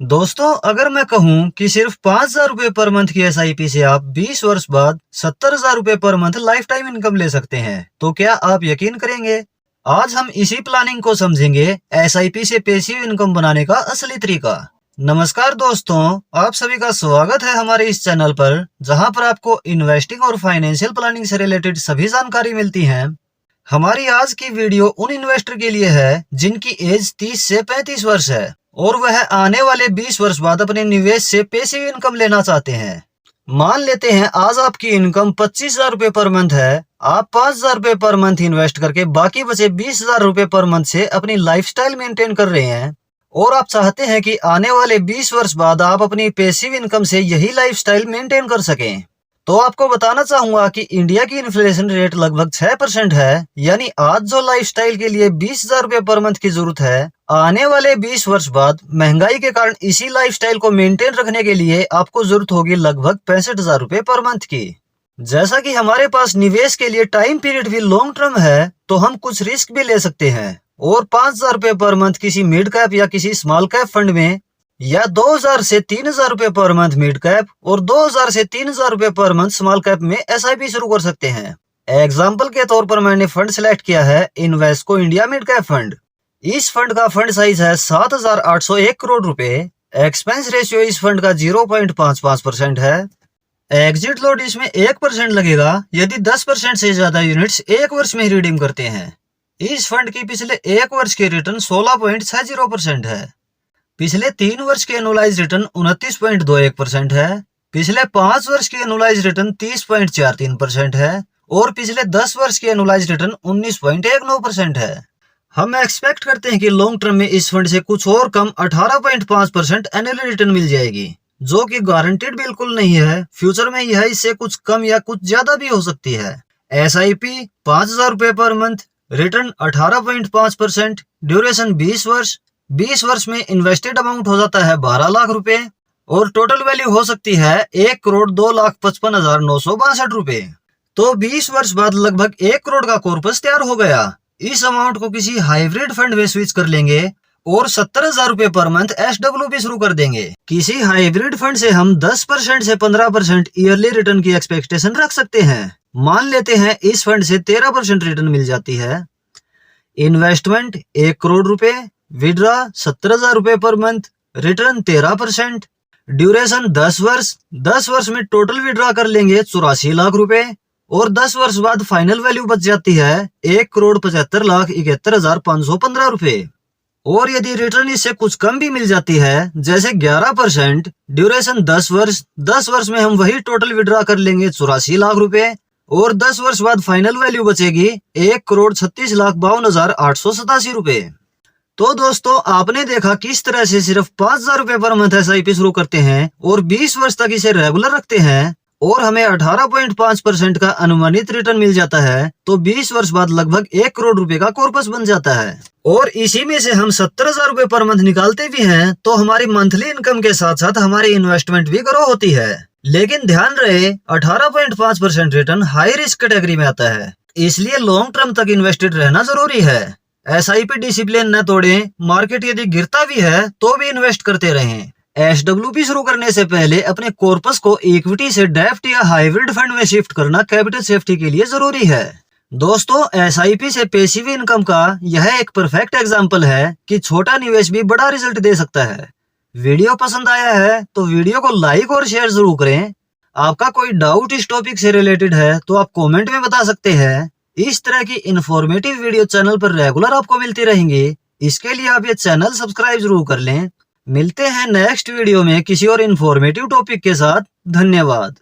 दोस्तों, अगर मैं कहूं कि सिर्फ 5,000 रुपए पर मंथ की एसआईपी से आप 20 वर्ष बाद 70,000 रुपए per month life time income ले सकते हैं, तो क्या आप यकीन करेंगे? आज हम इसी प्लानिंग को समझेंगे, एसआईपी से पैसिव इनकम बनाने का असली तरीका। नमस्कार दोस्तों, आप सभी का स्वागत है हमारे इस चैनल पर, जहां पर आपको इन्वेस्टिंग और फाइनेंशियल प्लानिंग से रिलेटेड सभी जानकारी मिलती है। हमारी आज की वीडियो उन इन्वेस्टर के लिए है जिनकी एज 30 से 35 वर्ष है और वह आने वाले 20 वर्ष बाद अपने निवेश से पैसिव इनकम लेना चाहते हैं। मान लेते हैं आज आपकी इनकम 25,000 रुपए पर मंथ है। आप 5,000 रुपए पर मंथ इन्वेस्ट करके बाकी बचे 20,000 रुपए पर मंथ से अपनी लाइफस्टाइल मेंटेन कर रहे हैं और आप चाहते हैं कि आने वाले 20 वर्ष बाद आप अपनी पैसिव इनकम से यही लाइफस्टाइल मेंटेन कर सकें। तो आपको बताना चाहूंगा कि इंडिया की इन्फ्लेशन रेट लगभग 6% है, यानी आज जो लाइफस्टाइल के लिए 20,000 रुपए पर मंथ की जरूरत है, आने वाले 20 वर्ष बाद महंगाई के कारण इसी लाइफस्टाइल को मेंटेन रखने के लिए आपको जरूरत होगी लगभग 65,000 रुपए पर मंथ की। जैसा कि हमारे पास निवेश के लिए टाइम पीरियड भी लॉन्ग टर्म है, तो हम कुछ रिस्क भी ले सकते हैं और 5,000 रुपए पर मंथ किसी मिड कैप या किसी स्मॉल कैप फंड में, या 2,000 से 3,000 रुपए पर मंथ मिड कैप और 2,000 से 3,000 रुपए पर मंथ स्मॉल कैप में एसआईपी शुरू कर सकते हैं। एग्जाम्पल के तौर पर मैंने फंड सिलेक्ट किया है Invesco India mid cap fund. इस फंड का फंड साइज है 7,801 करोड़ रुपए। एक्सपेंस रेशियो इस फंड का 0.55% है। एग्जिट लोड इसमें 1% लगेगा यदि 10% से ज्यादा यूनिट्स एक वर्ष में ही रिडीम करते हैं। इस फंड की पिछले एक वर्ष की रिटर्न 16.60% है। पिछले 3 वर्ष की एनुअलाइज रिटर्न 29.21% है। पिछले 5 वर्ष की एनुअलाइज रिटर्न 30.43% है और पिछले 10 वर्ष की एनुअलाइज रिटर्न 19.19% है। हम एक्सपेक्ट करते हैं कि लॉन्ग टर्म में इस फंड से कुछ और कम 18.5% एनुअल रिटर्न मिल जाएगी, जो कि गारंटेड बिल्कुल नहीं है। फ्यूचर में यह इससे कुछ कम या कुछ ज्यादा भी हो सकती है। एसआईपी 5,000 रुपए पर मंथ, रिटर्न 18.5%, ड्यूरेशन 20 वर्ष। 20 वर्ष में इन्वेस्टेड अमाउंट हो जाता है 12 लाख रुपए और टोटल वैल्यू हो सकती है 1,02,55,962 रुपए। तो 20 वर्ष बाद लगभग 1 करोड़ का कॉर्पस तैयार हो गया। इस अमाउंट को किसी हाइब्रिड फंड में स्विच कर लेंगे और 70,000 रुपए पर मंथ एसडब्ल्यूपी शुरू कर देंगे। किसी हाइब्रिड फंड से हम 10% से 15% ईयरली रिटर्न की एक्सपेक्टेशन रख सकते हैं। मान लेते हैं इस फंड से 13% रिटर्न मिल जाती है। इन्वेस्टमेंट 1 करोड़ रुपए, विड्रा 70,000 रुपए पर मंथ, रिटर्न 13%, ड्यूरेशन 10 वर्ष। 10 वर्ष में टोटल विड्रा कर लेंगे 84 लाख रुपए और 10 वर्ष बाद फाइनल वैल्यू बच जाती है 1,75,71,515 रुपए। और यदि रिटर्न इससे कुछ कम भी मिल जाती है, जैसे 11%, ड्यूरेशन 10 वर्ष। 10 वर्ष में हम वही टोटल विड्रा कर लेंगे 84 लाख रुपए और 10 वर्ष बाद फाइनल वैल्यू बचेगी 1,36,52,887 रुपए। तो दोस्तों, आपने देखा किस तरह से सिर्फ 5,000 रुपए पर मंथ एसआईपी शुरू करते हैं और 20 वर्ष तक इसे रेगुलर रखते हैं और हमें 18.5% का अनुमानित रिटर्न मिल जाता है। तो 20 वर्ष बाद लगभग 1 करोड़ रुपए का कॉर्पस बन जाता है और इसी में से हम 70,000 रुपए पर मंथ निकालते भी हैं, तो हमारी मंथली इनकम के साथ साथ हमारी इन्वेस्टमेंट भी ग्रो होती है। लेकिन ध्यान रहे, 18.5% रिटर्न हाई रिस्क कैटेगरी में आता है, इसलिए लॉन्ग टर्म तक इन्वेस्टेड रहना जरूरी है। एसआईपी डिसिप्लिन न तोड़ें। मार्केट यदि गिरता भी है तो भी इन्वेस्ट करते रहें। एसडब्ल्यूपी शुरू करने से पहले अपने कॉर्पस को इक्विटी से डेब्ट या हाइब्रिड फंड में शिफ्ट करना कैपिटल सेफ्टी के लिए जरूरी है। दोस्तों, एसआईपी से पैसिव इनकम का यह एक परफेक्ट एग्जांपल है कि छोटा निवेश भी बड़ा रिजल्ट दे सकता है। वीडियो पसंद आया है तो वीडियो को लाइक और शेयर जरूर करें। आपका कोई डाउट इस टॉपिक से रिलेटेड है तो आप कॉमेंट में बता सकते हैं। इस तरह की इंफॉर्मेटिव वीडियो चैनल पर रेगुलर आपको मिलती रहेंगी। इसके लिए आप ये चैनल सब्सक्राइब जरूर कर लें। मिलते हैं नेक्स्ट वीडियो में किसी और इंफॉर्मेटिव टॉपिक के साथ। धन्यवाद।